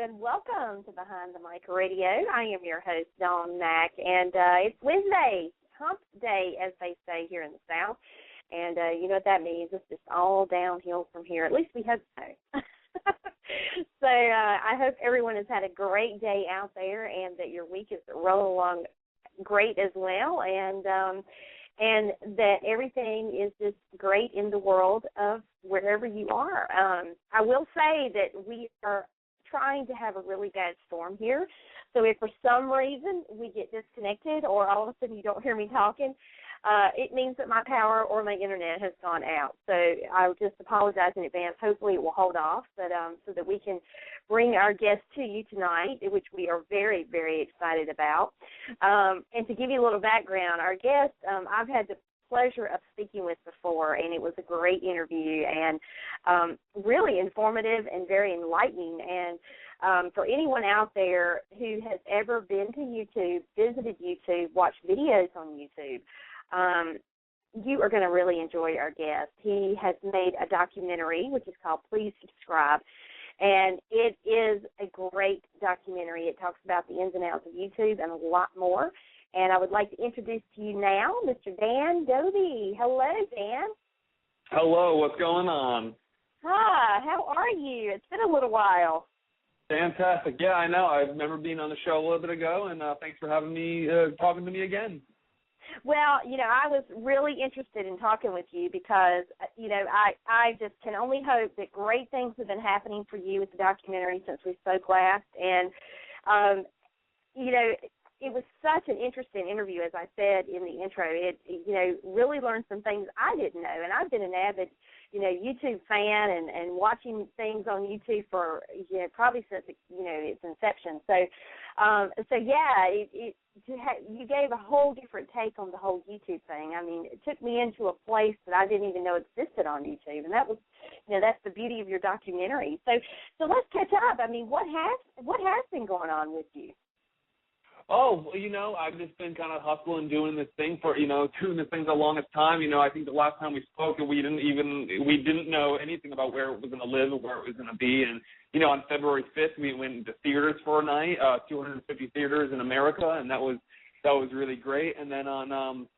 and welcome to Behind the Mic Radio. I am your host, Dawn Mack, and it's Wednesday, hump day, as they say here in the South. And you know what that means. It's just all downhill from here. At least we hope so. So I hope everyone has had a great day out there and that your week is rolling along great as well, and that everything is just great in the world of wherever you are. I will say that we are trying to have a really bad storm here. So if for some reason we get disconnected or all of a sudden you don't hear me talking, it means that my power or my internet has gone out. So I'll just apologize in advance. Hopefully it will hold off, but so that we can bring our guest to you tonight, which we are very, very excited about. And to give you a little background, our guest, I've had the pleasure of speaking with before, and it was a great interview and really informative and very enlightening. And for anyone out there who has ever been to YouTube, visited YouTube, watched videos on YouTube, you are going to really enjoy our guest. He has made a documentary, which is called Please Subscribe, and it is a great documentary. It talks about the ins and outs of YouTube and a lot more. And I would like to introduce to you now Mr. Dan Dobi. Hello, Dan. Hello, what's going on? Hi, how are you? It's been a little while. Fantastic. Yeah, I know. I remember being on the show a little bit ago, and thanks for having me, talking to me again. Well, you know, I was really interested in talking with you because, you know, I just can only hope that great things have been happening for you with the documentary since we spoke last. And, you know, it was such an interesting interview, as I said in the intro. It, you know, really learned some things I didn't know. And I've been an avid, you know, YouTube fan and watching things on YouTube for, you know, probably since, you know, its inception. So, yeah, you gave a whole different take on the whole YouTube thing. I mean, it took me into a place that I didn't even know existed on YouTube, and that was, you know, that's the beauty of your documentary. So let's catch up. I mean, what has been going on with you? Oh, well, you know, I've just been kind of hustling, doing this thing for, you know, doing this thing the longest time. You know, I think the last time we spoke, we didn't know anything about where it was going to live or where it was going to be. And, you know, on February 5th, we went into theaters for a night, 250 theaters in America, and that was really great. And then on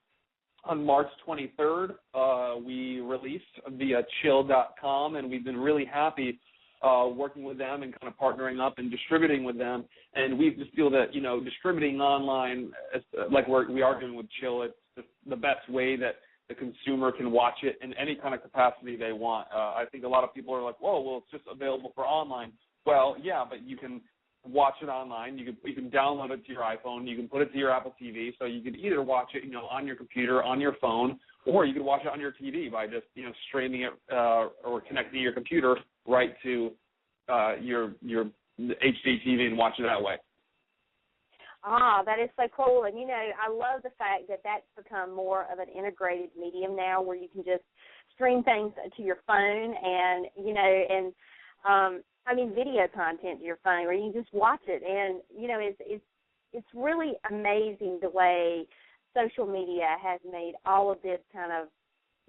March 23rd, we released via chill.com, and we've been really happy working with them and kind of partnering up and distributing with them. And we just feel that, you know, distributing online, like we are doing with Chill, it's just the best way that the consumer can watch it in any kind of capacity they want. I think a lot of people are like, whoa, well, it's just available for online. Well, yeah, but you can watch it online. You can download it to your iPhone. You can put it to your Apple TV. So you can either watch it, you know, on your computer, on your phone, or you can watch it on your TV by just, you know, streaming it or connecting your computer right to your HD TV and watch it that way. Ah, that is so cool. And, you know, I love the fact that that's become more of an integrated medium now where you can just stream things to your phone and, you know, and, I mean, video content to your phone where you can just watch it. And, you know, it's really amazing the way social media has made all of this kind of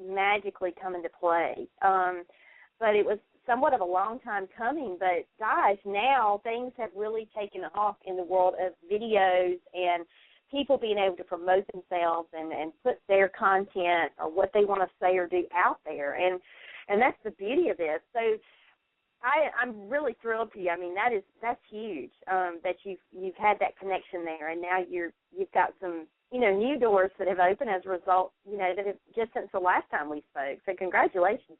magically come into play. But it was somewhat of a long time coming, but gosh, now things have really taken off in the world of videos and people being able to promote themselves and put their content or what they want to say or do out there, and that's the beauty of this. So I'm really thrilled for you. I mean, that's huge that you've had that connection there, and now you've got some, you know, new doors that have opened as a result, you know, that have just since the last time we spoke. So congratulations.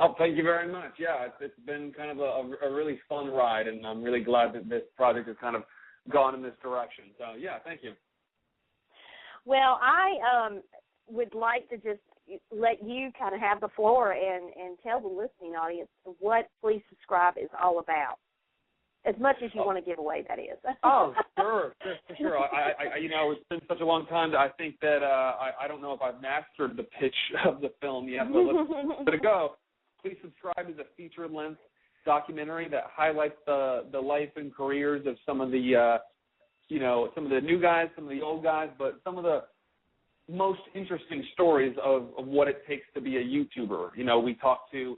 Oh, thank you very much. Yeah, it's been kind of a really fun ride, and I'm really glad that this project has kind of gone in this direction. So, yeah, thank you. Well, I would like to just let you kind of have the floor and tell the listening audience what Please Subscribe is all about, as much as you want to give away, that is. Oh, sure, for sure. I you know, it's been such a long time that I think that I don't know if I've mastered the pitch of the film yet, but let's let it go. Please Subscribe is a feature-length documentary that highlights the life and careers of some of the, you know, some of the new guys, some of the old guys, but some of the most interesting stories of what it takes to be a YouTuber. You know, we talk to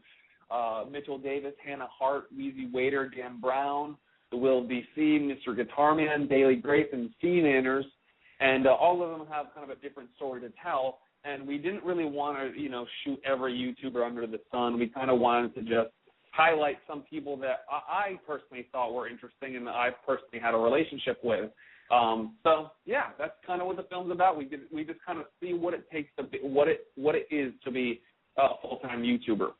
Mitchell Davis, Hannah Hart, Weezy Waiter, Dan Brown, The Will DC, Mr. Guitarman, Daily Grace, and C-Nanners. And all of them have kind of a different story to tell. And we didn't really want to, shoot every YouTuber under the sun. We kind of wanted to just highlight some people that I personally thought were interesting and that I personally had a relationship with. So yeah, that's kind of what the film's about. We just kind of see what it takes to be, what it is to be a full-time YouTuber.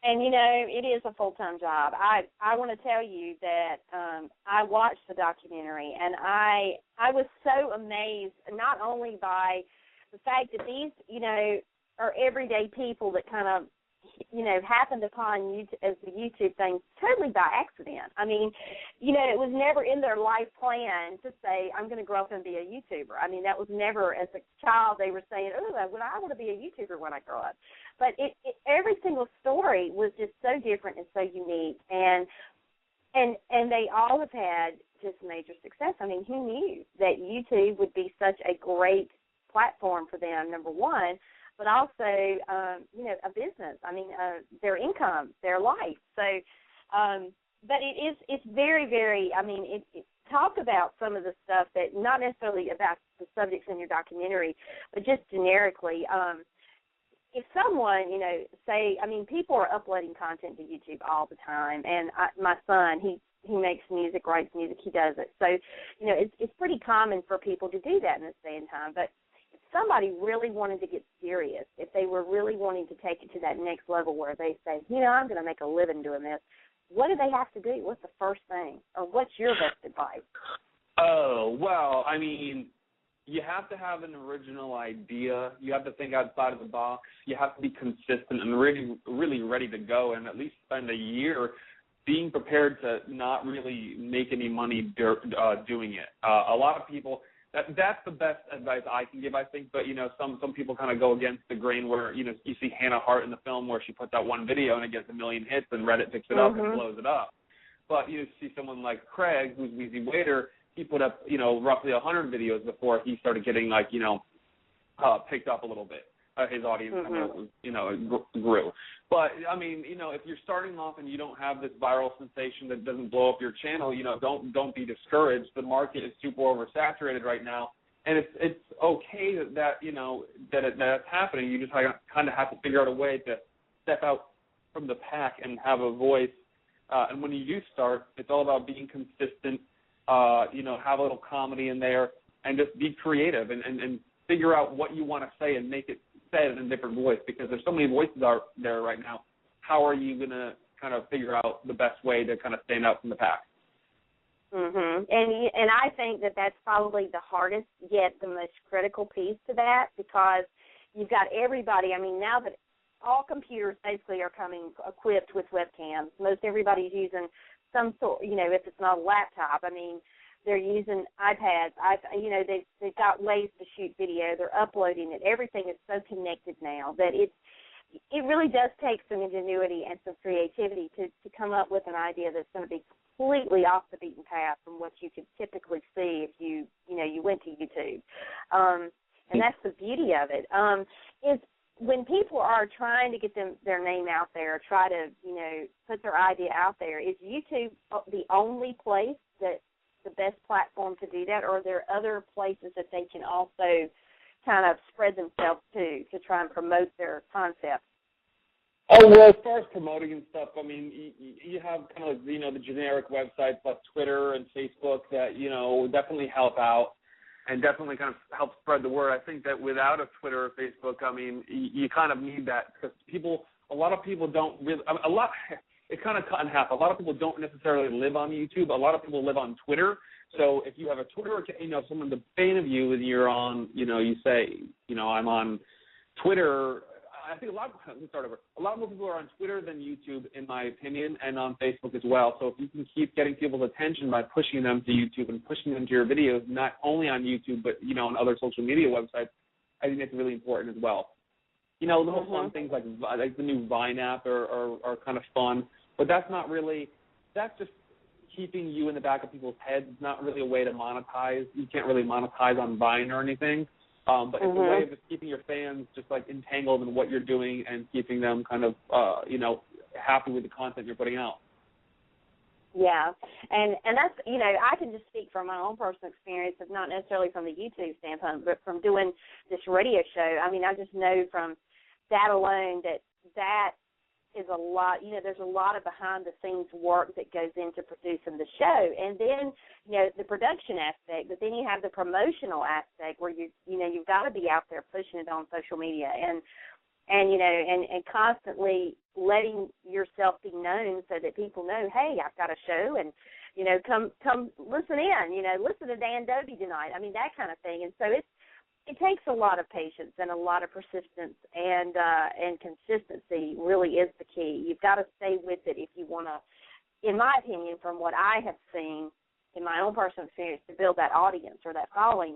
And it is a full-time job. I want to tell you that I watched the documentary, and I was so amazed not only by the fact that these are everyday people that kind of happened upon YouTube as the YouTube thing totally by accident. I mean, it was never in their life plan to say, I'm going to grow up and be a YouTuber. I mean, that was never, as a child, they were saying, oh, I want to be a YouTuber when I grow up. But every single story was just so different and so unique. And they all have had just major success. I mean, who knew that YouTube would be such a great platform for them, number one, but also, a business. I mean, their income, their life. So, but it's very, very, I mean, it talk about some of the stuff that, not necessarily about the subjects in your documentary, but just generically, if someone, say, I mean, people are uploading content to YouTube all the time, and my son, he makes music, writes music, he does it. So, it's pretty common for people to do that in this day and time, but somebody really wanted to get serious, if they were really wanting to take it to that next level where they say, I'm going to make a living doing this, what do they have to do? What's the first thing? Or what's your best advice? Oh, well, I mean, you have to have an original idea. You have to think outside of the box. You have to be consistent and really, really ready to go, and at least spend a year being prepared to not really make any money doing it. A lot of people... That's the best advice I can give, I think. But, some people kind of go against the grain where, you see Hannah Hart in the film where she puts out one video and it gets 1 million hits and Reddit picks it up and blows it up. But you see someone like Craig, who's Weezy Waiter, he put up, roughly 100 videos before he started getting, picked up a little bit. His audience, grew. But, I mean, if you're starting off and you don't have this viral sensation that doesn't blow up your channel, don't be discouraged. The market is super oversaturated right now, and it's okay that's happening. You just kind of have to figure out a way to step out from the pack and have a voice. And when you do start, it's all about being consistent, have a little comedy in there, and just be creative and figure out what you want to say and make it said in a different voice, because there's so many voices out there right now. How are you going to kind of figure out the best way to kind of stand out from the pack? Mm-hmm. And I think that that's probably the hardest yet the most critical piece to that, because you've got everybody. I mean, now that all computers basically are coming equipped with webcams, most everybody's using some sort, if it's not a laptop, I mean, they're using iPads. They've got ways to shoot video. They're uploading it. Everything is so connected now that it really does take some ingenuity and some creativity to come up with an idea that's going to be completely off the beaten path from what you could typically see if you went to YouTube. And that's the beauty of it. Is when people are trying to get their name out there, try to put their idea out there, is YouTube the only place that the best platform to do that, or are there other places that they can also kind of spread themselves to try and promote their concept? Oh, well, as far as promoting and stuff, I mean, you have kind of, the generic websites like Twitter and Facebook that, definitely help out and definitely kind of help spread the word. I think that without a Twitter or Facebook, I mean, you kind of need that, because a lot of people don't really, it's kind of cut in half. A lot of people don't necessarily live on YouTube. A lot of people live on Twitter. So if you have a Twitter account, someone's a fan of you and you're on, you say, I'm on Twitter. I think a lot more people are on Twitter than YouTube, in my opinion, and on Facebook as well. So if you can keep getting people's attention by pushing them to YouTube and pushing them to your videos, not only on YouTube, but, on other social media websites, I think that's really important as well. Little fun things like the new Vine app are kind of fun, but that's just keeping you in the back of people's heads. It's not really a way to monetize. You can't really monetize on Vine or anything. But it's a way of just keeping your fans just like entangled in what you're doing and keeping them kind of, happy with the content you're putting out. Yeah, and that's, I can just speak from my own personal experience, of not necessarily from the YouTube standpoint, but from doing this radio show. I mean, I just know from that alone that is a lot, there's a lot of behind-the-scenes work that goes into producing the show. And then, the production aspect, but then you have the promotional aspect where you've got to be out there pushing it on social media and constantly letting yourself be known so that people know, hey, I've got a show, and, come listen in, listen to Dan Dobi tonight. I mean, that kind of thing. And so it takes a lot of patience and a lot of persistence, and consistency really is the key. You've got to stay with it if you want to, in my opinion, from what I have seen in my own personal experience, to build that audience or that following.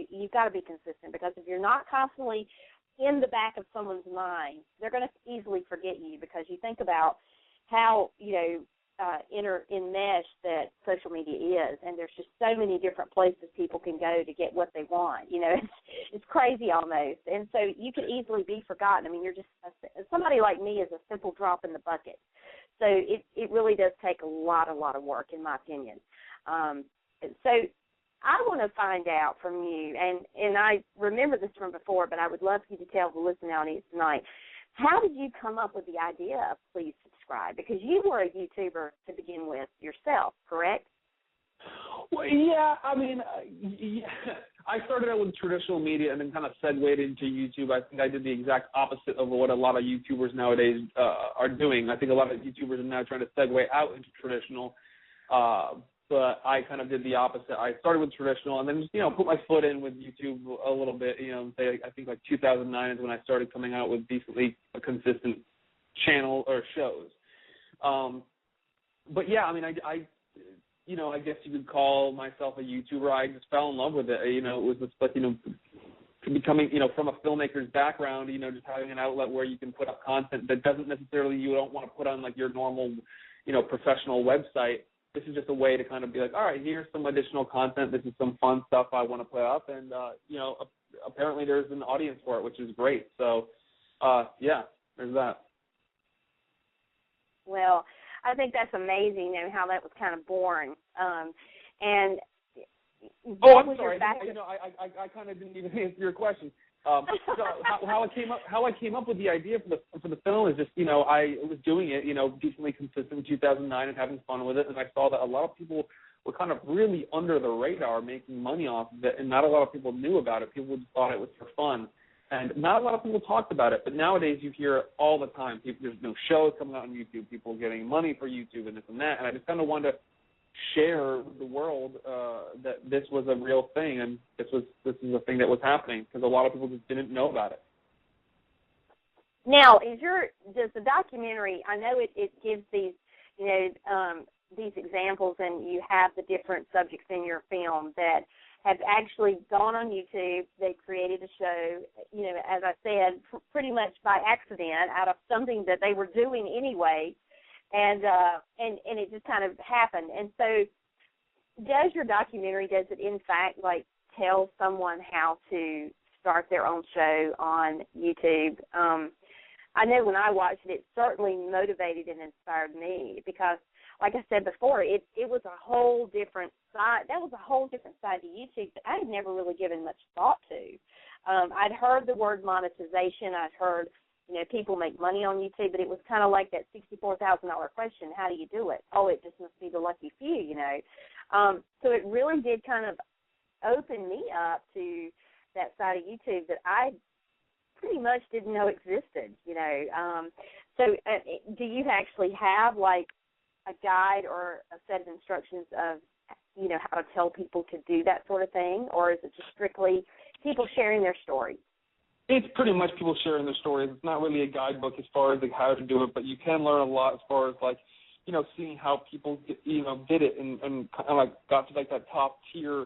You've got to be consistent, because if you're not constantly in the back of someone's mind, they're going to easily forget you, because you think about how, enmeshed that social media is, and there's just so many different places people can go to get what they want. It's crazy almost, and so you can easily be forgotten. I mean, you're just somebody like me is a simple drop in the bucket. So it really does take a lot of work, in my opinion. So I want to find out from you, and I remember this from before, but I would love for you to tell the listening audience tonight, how did you come up with the idea of Please Subscribe? Because you were a YouTuber to begin with yourself, correct? Well, yeah, I mean, I started out with traditional media and then kind of segued into YouTube. I think I did the exact opposite of what a lot of YouTubers nowadays are doing. I think a lot of YouTubers are now trying to segue out into traditional, but I kind of did the opposite. I started with traditional and then just, put my foot in with YouTube a little bit. I think like 2009 is when I started coming out with decently a consistent channel or shows. But yeah, I mean, I guess you could call myself a YouTuber. I just fell in love with it. It was just like, becoming, from a filmmaker's background, just having an outlet where you can put up content that doesn't necessarily, you don't want to put on like your normal, professional website. This is just a way to kind of be like, all right, here's some additional content. This is some fun stuff I want to put up. And, apparently there's an audience for it, which is great. So, yeah, there's that. Well, I think that's amazing, how that was kind of born. And I'm sorry. I kind of didn't even answer your question. So how I came up with the idea for the film is just, I was doing it, decently consistent in 2009 and having fun with it, and I saw that a lot of people were kind of really under the radar making money off of it, and not a lot of people knew about it. People just thought it was for fun. And not a lot of people talked about it, but nowadays you hear it all the time. There's no shows coming out on YouTube, people getting money for YouTube and this and that, and I just kind of wanted to share with the world that this was a real thing, and this is a thing that was happening, because a lot of people just didn't know about it. Now, does the documentary, I know it gives these, these examples, and you have the different subjects in your film that have actually gone on YouTube. They created a show, as I said, pretty much by accident, out of something that they were doing anyway, and it just kind of happened. And so, does your documentary, does it in fact like tell someone how to start their own show on YouTube? I know when I watched it, it certainly motivated and inspired me, because, like I said before, it was a whole different side. That was a whole different side to YouTube that I had never really given much thought to. I'd heard the word monetization. I'd heard, people make money on YouTube, but it was kind of like that $64,000 question, how do you do it? Oh, it just must be the lucky few, So it really did kind of open me up to that side of YouTube that I pretty much didn't know existed, So do you actually have, like, a guide or a set of instructions of, how to tell people to do that sort of thing, or is it just strictly people sharing their stories? It's pretty much people sharing their stories. It's not really a guidebook as far as like how to do it, but you can learn a lot as far as like, seeing how people did it and kind of like got to like that top tier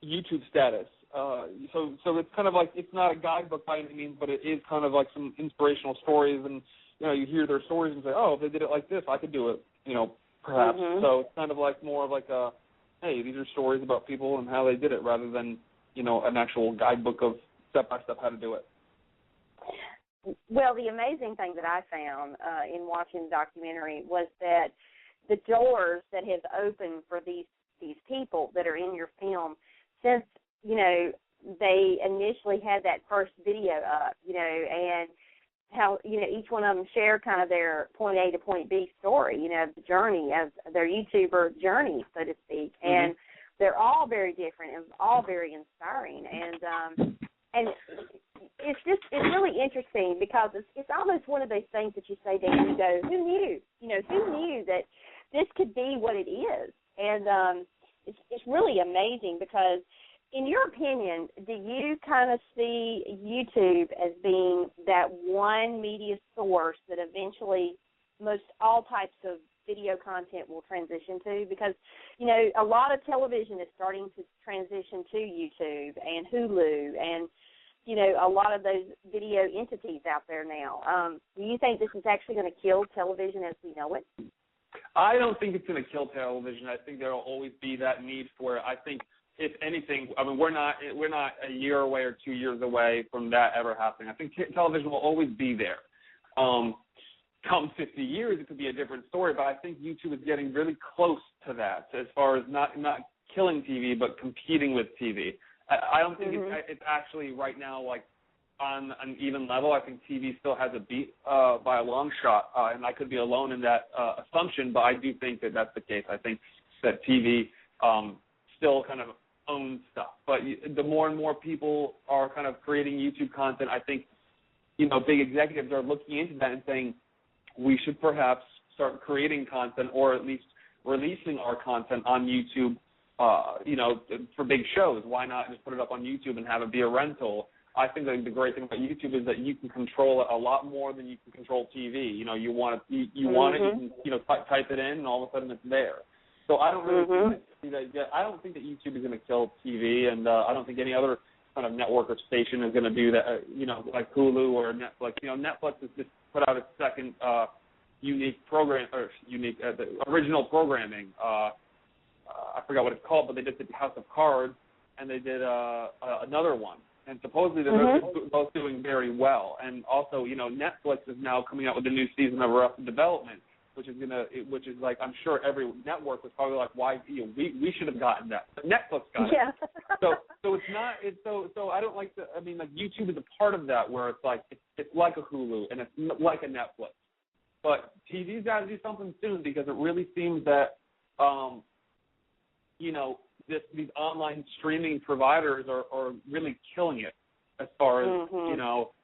YouTube status. So it's kind of like, it's not a guidebook by any means, but it is kind of like some inspirational stories, and you hear their stories and say, oh, if they did it like this, I could do it, perhaps. Mm-hmm. So it's kind of like more of like a, hey, these are stories about people and how they did it, rather than an actual guidebook of step-by-step how to do it. Well, the amazing thing that I found in watching the documentary was that the doors that have opened for these people that are in your film since, they initially had that first video up, and how, each one of them share kind of their point A to point B story, the journey of their YouTuber journey, so to speak. Mm-hmm. And they're all very different and all very inspiring. And it's really interesting because it's almost one of those things that you say, Dan, you go, who knew? Who knew that this could be what it is? And it's really amazing because, in your opinion, do you kind of see YouTube as being that one media source that eventually most all types of video content will transition to? Because, a lot of television is starting to transition to YouTube and Hulu and, a lot of those video entities out there now. Do you think this is actually going to kill television as we know it? I don't think it's going to kill television. I think there will always be that need for it. I think, if anything, we're not a year away or 2 years away from that ever happening. I think television will always be there. Come 50 years, it could be a different story, but I think YouTube is getting really close to that as far as not killing TV, but competing with TV. I don't think it's actually right now like on an even level. I think TV still has a beat by a long shot, and I could be alone in that assumption, but I do think that that's the case. I think that TV still kind of owns stuff, but the more and more people are kind of creating YouTube content, I think, big executives are looking into that and saying we should perhaps start creating content or at least releasing our content on YouTube, for big shows. Why not just put it up on YouTube and have it be a rental? I think that the great thing about YouTube is that you can control it a lot more than you can control TV. You want it, you can, type it in, and all of a sudden it's there. So I don't really think that. I don't think that YouTube is going to kill TV, and I don't think any other kind of network or station is going to do that. Like Hulu or Netflix. Netflix has just put out its second unique program or the original programming. I forgot what it's called, but they did the House of Cards, and they did another one. And supposedly they're both doing very well. And also, Netflix is now coming out with a new season of Arrested Development, which is like, I'm sure every network was probably like, why we should have gotten that, but Netflix got it. So it's not. So I don't like YouTube is a part of that where it's like it's like a Hulu and it's like a Netflix, but TV's got to do something soon because it really seems that these online streaming providers are really killing it as far as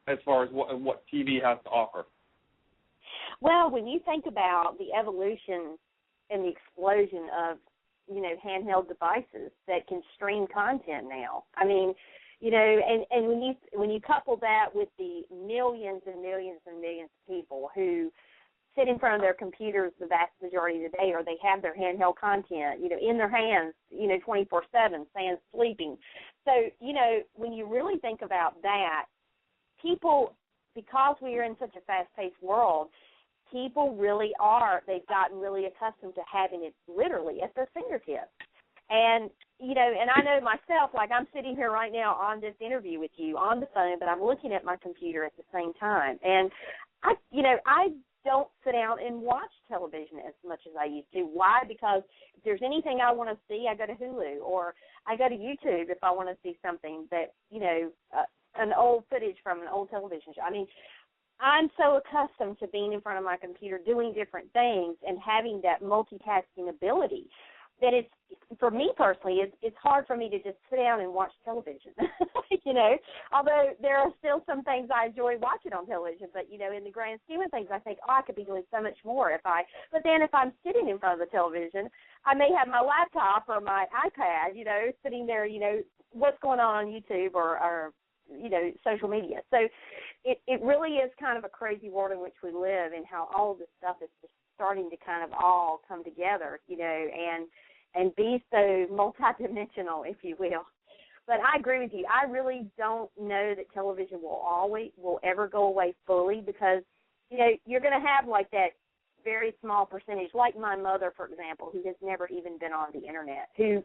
as far as what TV has to offer. Well, when you think about the evolution and the explosion of, handheld devices that can stream content now, and when you couple that with the millions and millions and millions of people who sit in front of their computers the vast majority of the day, or they have their handheld content, in their hands, 24/7, sans sleeping. So, when you really think about that, people, because we are in such a fast-paced world, people really they've gotten really accustomed to having it literally at their fingertips. And, and I know myself, like I'm sitting here right now on this interview with you on the phone, but I'm looking at my computer at the same time. And, I don't sit down and watch television as much as I used to. Why? Because if there's anything I want to see, I go to Hulu, or I go to YouTube if I want to see something that, an old footage from an old television show. I'm so accustomed to being in front of my computer doing different things and having that multitasking ability that it's, for me personally, it's hard for me to just sit down and watch television, although there are still some things I enjoy watching on television, but, in the grand scheme of things, I think, I could be doing so much more but then if I'm sitting in front of the television, I may have my laptop or my iPad, sitting there, what's going on YouTube or social media. So it really is kind of a crazy world in which we live, and how all of this stuff is just starting to kind of all come together, and be so multidimensional, if you will. But I agree with you. I really don't know that television will ever go away fully, because, you're going to have like that very small percentage, like my mother, for example, who has never even been on the internet, who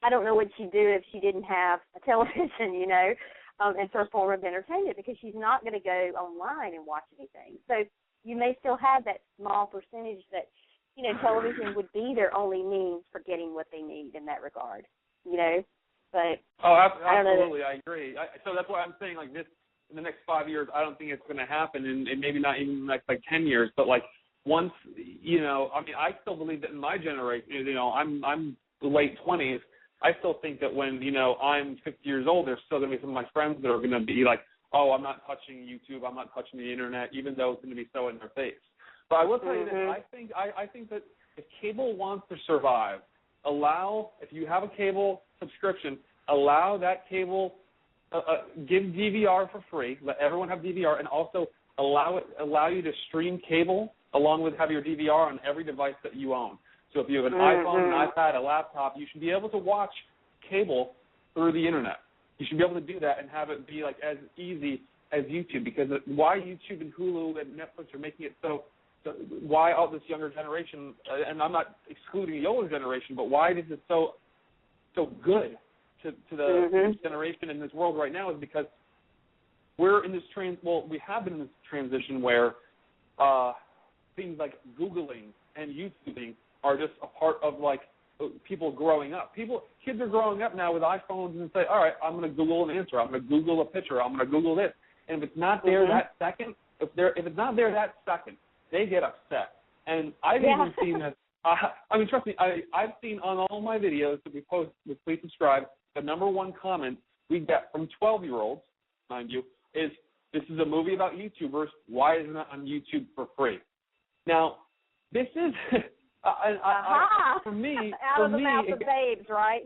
I don't know what she'd do if she didn't have a television, you know, as her form of entertainment, because she's not going to go online and watch anything. So you may still have that small percentage that, you know, television would be their only means for getting what they need in that regard, you know. But absolutely, I agree. So that's why I'm saying, like, this in the next 5 years, I don't think it's going to happen, and maybe not even in the next, 10 years. But, like, once, you know, I mean, I still believe that in my generation, you know, I'm late 20s. I still think that when, you know, I'm 50 years old, there's still going to be some of my friends that are going to be like, oh, I'm not touching YouTube, I'm not touching the Internet, even though it's going to be so in their face. But I will tell you this, I think that if cable wants to survive, if you have a cable subscription, allow that cable, give DVR for free, let everyone have DVR, and also allow you to stream cable along with have your DVR on every device that you own. So if you have an iPhone, an iPad, a laptop, you should be able to watch cable through the Internet. You should be able to do that and have it be like as easy as YouTube, because why YouTube and Hulu and Netflix are making it so why all this younger generation, and I'm not excluding the older generation, but why this is so good to the generation in this world right now is because we're in this we have been in this transition where things like Googling and YouTubing are just a part of, like, people growing up. Kids are growing up now with iPhones and say, all right, I'm going to Google an answer. I'm going to Google a picture. I'm going to Google this. And if it's not there that second, if it's not there that second, they get upset. And I've even seen this. I mean, trust me, I've seen on all my videos that we post with Please Subscribe, the number one comment we get from 12-year-olds, mind you, is, this is a movie about YouTubers. Why isn't it on YouTube for free? Now, this is... for me, out of the mouth of babes, right?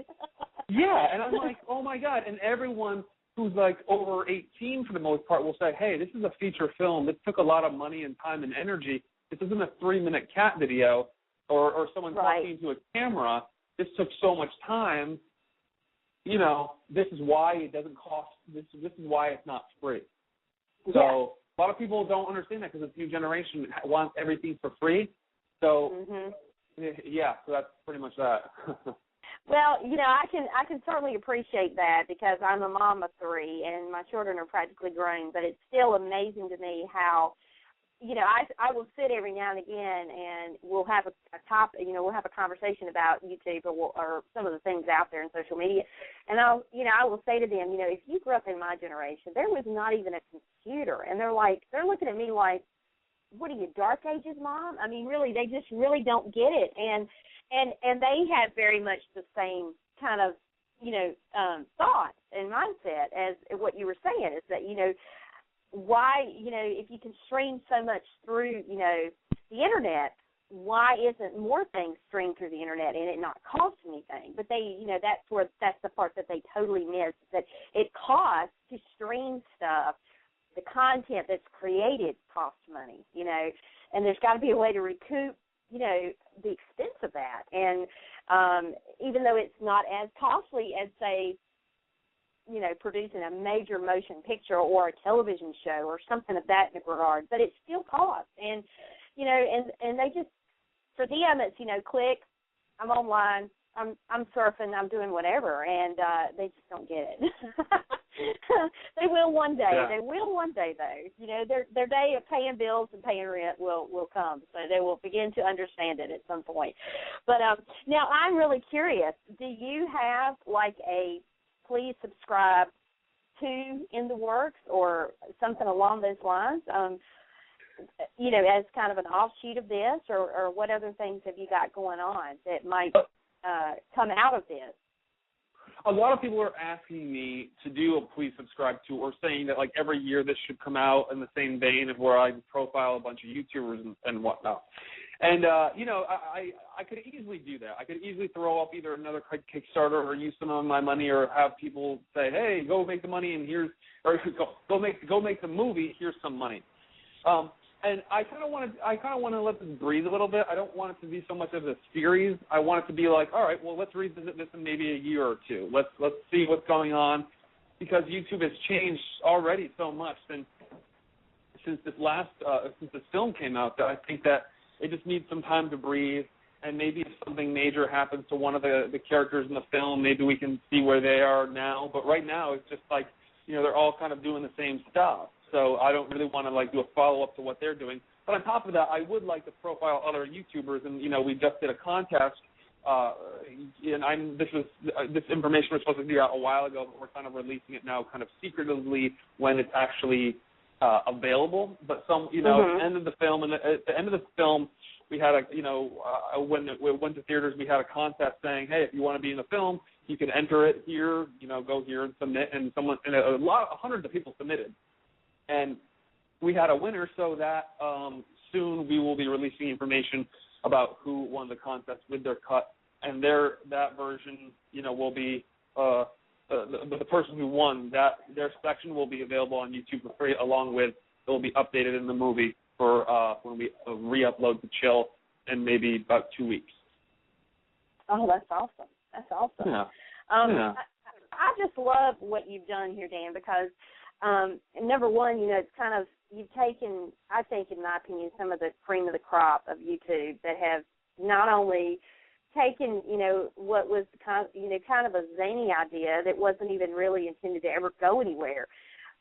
Yeah, and I'm like, oh my God! And everyone who's like over 18 for the most part will say, hey, this is a feature film. This took a lot of money and time and energy. This isn't a 3-minute cat video or someone talking to a camera. This took so much time. You know, this is why it doesn't cost. This is why it's not free. So a lot of people don't understand that because this new generation wants everything for free. So. Yeah, so that's pretty much that. Well, you know, I can certainly appreciate that because I'm a mom of 3 and my children are practically grown, but it's still amazing to me how, you know, I will sit every now and again and we'll have we'll have a conversation about YouTube or some of the things out there in social media, and I will say to them, you know, if you grew up in my generation, there was not even a computer, and they're looking at me like, what are you, Dark Ages, Mom? I mean, really, they just really don't get it. And they have very much the same kind of, you know, thought and mindset as what you were saying is that, you know, why, you know, if you can stream so much through, you know, the Internet, why isn't more things streamed through the Internet and it not cost anything? But they, you know, that's the part that they totally miss, that it costs to stream stuff. The content that's created costs money, you know, and there's got to be a way to recoup, you know, the expense of that. And even though it's not as costly as, say, you know, producing a major motion picture or a television show or something of that regard, but it still costs. And, you know, and they just, for them, it's, you know, click, I'm online, I'm surfing, I'm doing whatever, and they just don't get it. They will one day. Yeah. They will one day, though. You know, their day of paying bills and paying rent will come, so they will begin to understand it at some point. But now I'm really curious. Do you have, like, a Please Subscribe 2 in the works or something along those lines? You know, as kind of an offshoot of this, or what other things have you got going on that might come out of this? A lot of people are asking me to do a Please Subscribe to, or saying that, like, every year this should come out in the same vein of where I profile a bunch of YouTubers and whatnot. And, you know, I could easily do that. I could easily throw up either another Kickstarter or use some of my money, or have people say, hey, go make the money and here's, or go make the movie, here's some money. And I kind of want to let this breathe a little bit. I don't want it to be so much of a series. I want it to be like, all right, well, let's revisit this in maybe a year or two. Let's see what's going on, because YouTube has changed already so much since this film came out, that I think that it just needs some time to breathe. and maybe if something major happens to one of the characters in the film, maybe we can see where they are now. But right now, it's just like, they're all kind of doing the same stuff. So I don't really want to do a follow-up to what they're doing. But on top of that, I would like to profile other YouTubers, and we just did a contest, and this information was supposed to be out a while ago, but we're kind of releasing it now, kind of secretively when it's actually available. But at the end of the film, we had when it went to theaters, we had a contest saying, hey, if you want to be in the film, you can enter it here. Go here and submit, and hundreds of people submitted. And we had a winner, so that soon we will be releasing information about who won the contest with their cut, and that version, will be the person who won. Their section will be available on YouTube for free, along with it will be updated in the movie for when we re-upload the Chill in maybe about 2 weeks. Oh, that's awesome! That's awesome. Yeah. I just love what you've done here, Dan, because number one, it's kind of, you've taken, I think, in my opinion, some of the cream of the crop of YouTube that have not only taken, what was kind of a zany idea that wasn't even really intended to ever go anywhere,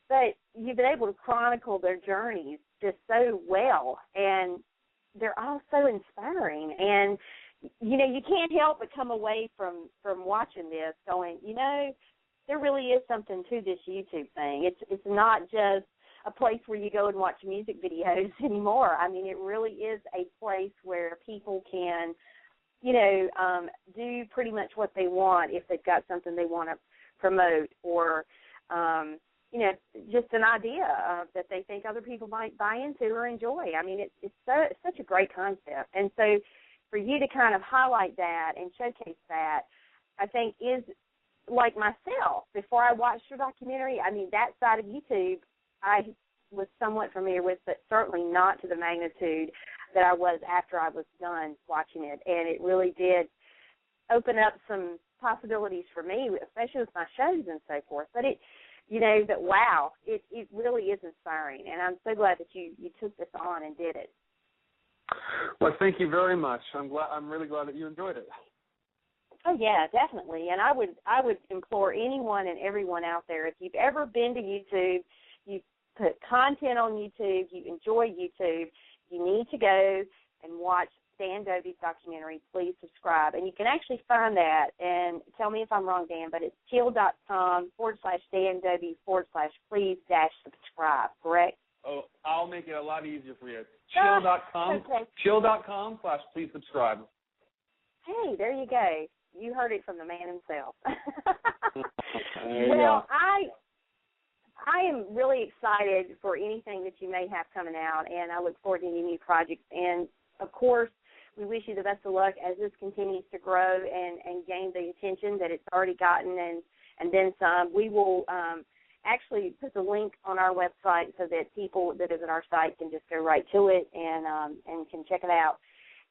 but you've been able to chronicle their journeys just so well, and they're all so inspiring. And, you can't help but come away from watching this going, there really is something to this YouTube thing. It's not just a place where you go and watch music videos anymore. I mean, it really is a place where people can, do pretty much what they want if they've got something they want to promote, or, just an idea that they think other people might buy into or enjoy. I mean, it's such a great concept. And so for you to kind of highlight that and showcase that, I think is, like myself, before I watched your documentary, I mean, that side of YouTube I was somewhat familiar with, but certainly not to the magnitude that I was after I was done watching it. And it really did open up some possibilities for me, especially with my shows and so forth. But but wow, it really is inspiring. And I'm so glad that you took this on and did it. Well, thank you very much. I'm really glad that you enjoyed it. Oh, yeah, definitely. And I would implore anyone and everyone out there, if you've ever been to YouTube, you put content on YouTube, you enjoy YouTube, you need to go and watch Dan Dobi's documentary. Please subscribe. And you can actually find that, and tell me if I'm wrong, Dan, but it's chill.com/Dan Dobi/please-subscribe, correct? Oh, I'll make it a lot easier for you. Chill.com, okay. Chill.com/please-subscribe. Hey, there you go. You heard it from the man himself. Well, I am really excited for anything that you may have coming out, and I look forward to any new projects. And, of course, we wish you the best of luck as this continues to grow and gain the attention that it's already gotten and then some. We will actually put the link on our website so that people that visit our site can just go right to it and can check it out.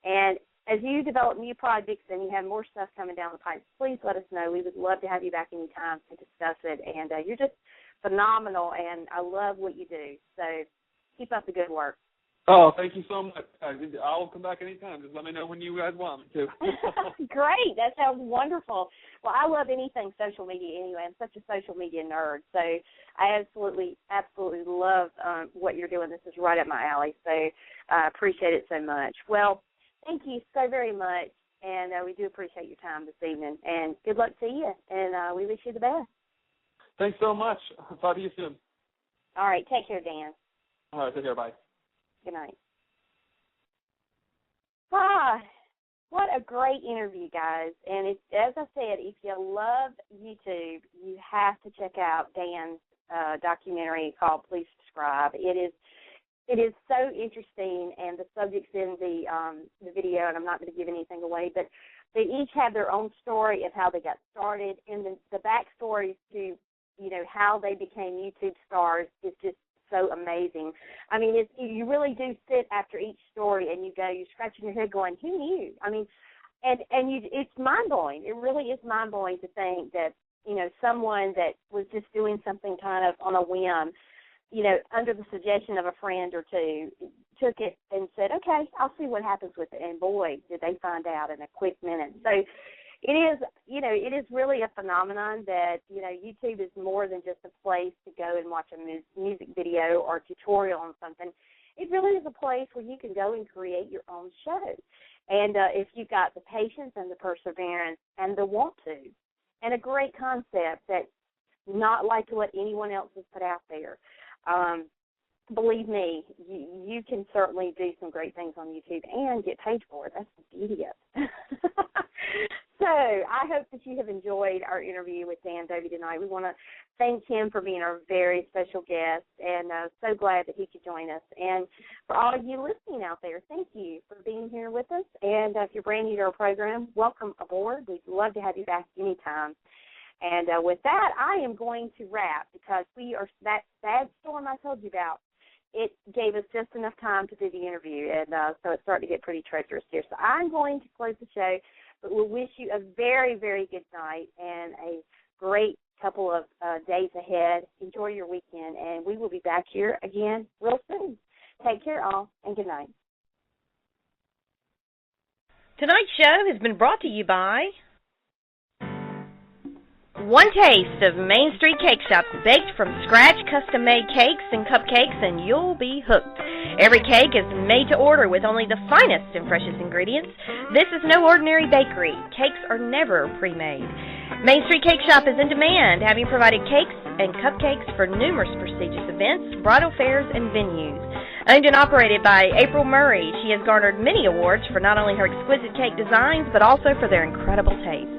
And as you develop new projects and you have more stuff coming down the pipe, please let us know. We would love to have you back anytime to discuss it. And you're just phenomenal, and I love what you do. So keep up the good work. Oh, thank you so much. I'll come back anytime. Just let me know when you guys want me to. Great. That sounds wonderful. Well, I love anything social media anyway. I'm such a social media nerd. So I absolutely love what you're doing. This is right up my alley. So I appreciate it so much. Well, thank you so very much, and we do appreciate your time this evening. And good luck to you, and we wish you the best. Thanks so much. I'll talk to you soon. All right. Take care, Dan. All right. Take care. Bye. Good night. What a great interview, guys. And as I said, if you love YouTube, you have to check out Dan's documentary called Please Subscribe. It is so interesting, and the subjects in the video, and I'm not going to give anything away, but they each have their own story of how they got started, and the backstories to, how they became YouTube stars is just so amazing. I mean, you really do sit after each story and you're scratching your head going, who knew? I mean, it's mind-blowing. It really is mind-blowing to think that, someone that was just doing something kind of on a whim, under the suggestion of a friend or two, took it and said, okay, I'll see what happens with it. And boy, did they find out in a quick minute. So it is, it is really a phenomenon that, YouTube is more than just a place to go and watch a music video or tutorial on something. It really is a place where you can go and create your own show. And if you've got the patience and the perseverance and the want to, and a great concept that's not like what anyone else has put out there, believe me, you can certainly do some great things on YouTube and get paid for it. That's the beauty of it. So I hope that you have enjoyed our interview with Dan Dobi tonight. We want to thank him for being our very special guest, and so glad that he could join us. And for all of you listening out there, thank you for being here with us. And if you're brand new to our program, welcome aboard. We'd love to have you back anytime. And with that, I am going to wrap because that sad storm I told you about, it gave us just enough time to do the interview, and so it's starting to get pretty treacherous here. So I'm going to close the show, but we'll wish you a very, very good night and a great couple of days ahead. Enjoy your weekend, and we will be back here again real soon. Take care, all, and good night. Tonight's show has been brought to you by One Taste of Main Street Cake Shop, baked from scratch, custom-made cakes and cupcakes, and you'll be hooked. Every cake is made to order with only the finest and freshest ingredients. This is no ordinary bakery. Cakes are never pre-made. Main Street Cake Shop is in demand, having provided cakes and cupcakes for numerous prestigious events, bridal fairs, and venues. Owned and operated by April Murray, she has garnered many awards for not only her exquisite cake designs, but also for their incredible taste.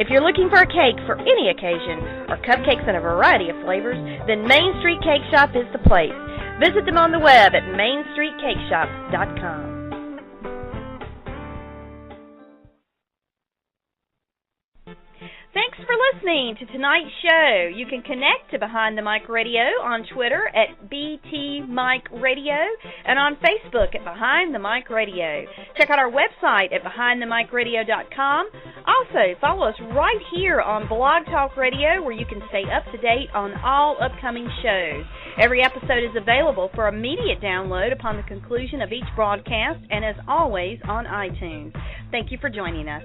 If you're looking for a cake for any occasion or cupcakes in a variety of flavors, then Main Street Cake Shop is the place. Visit them on the web at mainstreetcakeshop.com. Thanks for listening to tonight's show. You can connect to Behind the Mic Radio on Twitter at BT Mic Radio and on Facebook at Behind the Mic Radio. Check out our website at BehindTheMicRadio.com. Also, follow us right here on Blog Talk Radio, where you can stay up to date on all upcoming shows. Every episode is available for immediate download upon the conclusion of each broadcast and, as always, on iTunes. Thank you for joining us.